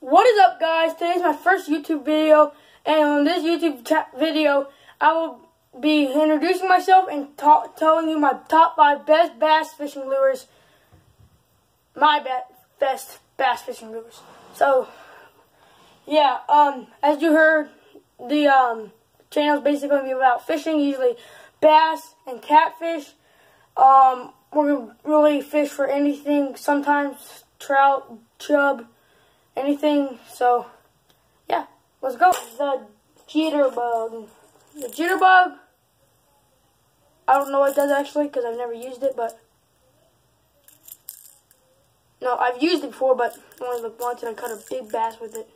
What is up, guys? Today's my first YouTube video, and on this YouTube video, I will be introducing myself and telling you my top 5 best bass fishing lures. My best bass fishing lures. So, yeah, as you heard, the channel is basically going to be about fishing, usually bass and catfish. We're going to really fish for anything, sometimes trout, chub, anything. So, yeah, let's go. The jitterbug. The jitterbug, I don't know what it does actually because I've never used it, but no, I've used it before, but only like once, and I caught a big bass with it.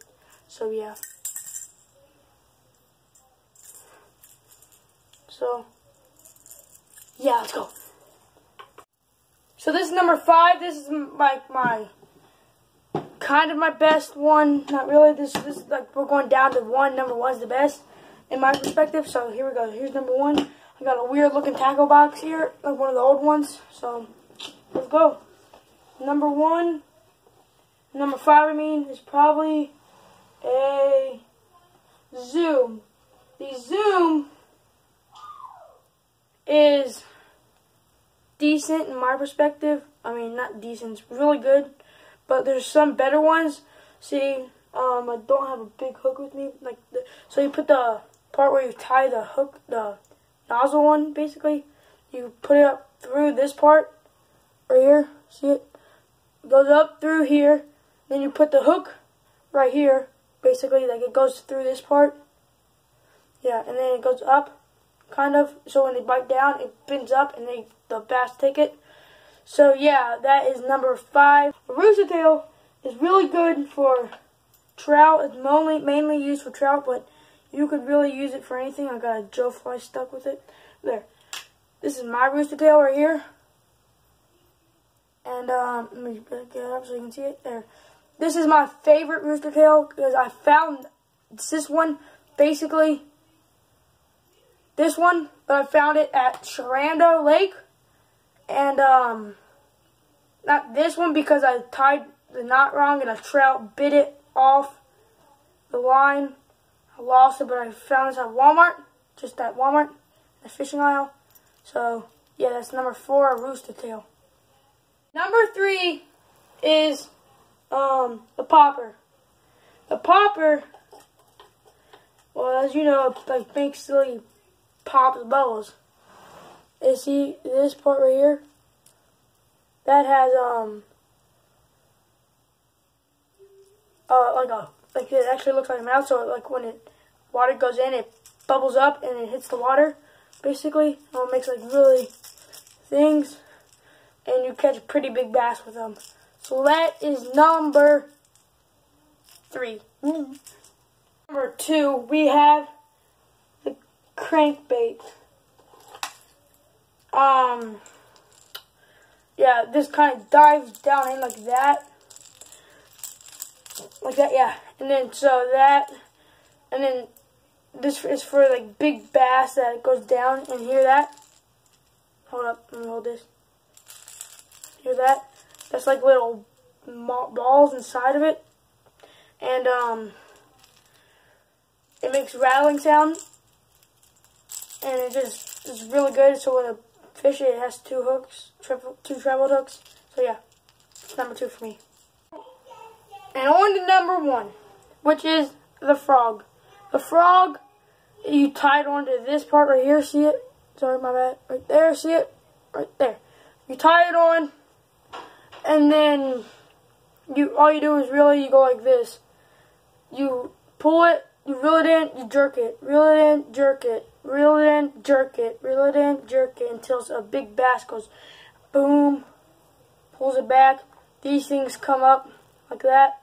So, yeah. So, yeah, let's go. So this is number 5. This is like my kind of my best one. Not really. This is like we're going down to 1. Number 1 is the best in my perspective. So here we go. Here's number 1. I got a weird looking tackle box here, like one of the old ones. So let's go. Number 1, number 5. I mean, is probably a Zoom. The Zoom is decent in my perspective. I mean, not decent, it's really good, but there's some better ones. See, I don't have a big hook with me, so you put the part where you tie the hook, the nozzle one, basically, you put it up through this part right here. See it? It goes up through here, then you put the hook right here, basically, like it goes through this part. Yeah, and then it goes up, kind of, so when they bite down, it bends up, and the bass take it. So yeah, that is number 5. A rooster tail is really good for trout. It's mainly used for trout, but you could really use it for anything. I got a Joe fly stuck with it. There. This is my rooster tail right here. And let me get it up so you can see it. There. This is my favorite rooster tail because I found this one, basically this one, but I found it at Sharando Lake. And, not this one because I tied the knot wrong and a trout bit it off the line. I lost it, but I found this at Walmart, just at Walmart, the fishing aisle. So, yeah, that's number 4, a rooster tail. Number 3 is, the popper. The popper, well, as you know, it like basically pops bubbles. You see this part right here? That has like it actually looks like a mouth. So like when water goes in, it bubbles up and it hits the water, basically. And it makes like really things, and you catch a pretty big bass with them. So that is number 3. Number 2, we have the crankbait. Yeah, this kind of dives down in like that, yeah, and then so that, and then this is for like big bass that goes down, and hear that? Hold up, let me hold this. Hear that? That's like little balls inside of it, and it makes rattling sound, and it's really good. So when a fish, it has 2 hooks, 2 travel hooks. So yeah, it's number 2 for me. And on to number 1, which is the frog. The frog, you tie it onto this part right here. See it? Sorry, my bad. Right there. See it? Right there. You tie it on, and then all you do is really you go like this. You pull it. You reel it in, you jerk it, reel it in, jerk it, reel it in, jerk it, reel it in, jerk it, until a big bass goes boom, pulls it back. These things come up like that,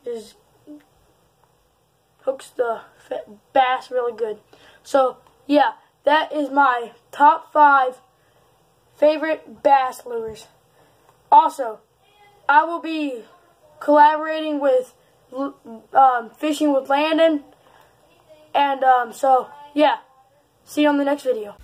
just hooks the bass really good. So yeah, that is my top 5 favorite bass lures. Also, I will be collaborating with Fishing with Landon. And, so, yeah. See you on the next video.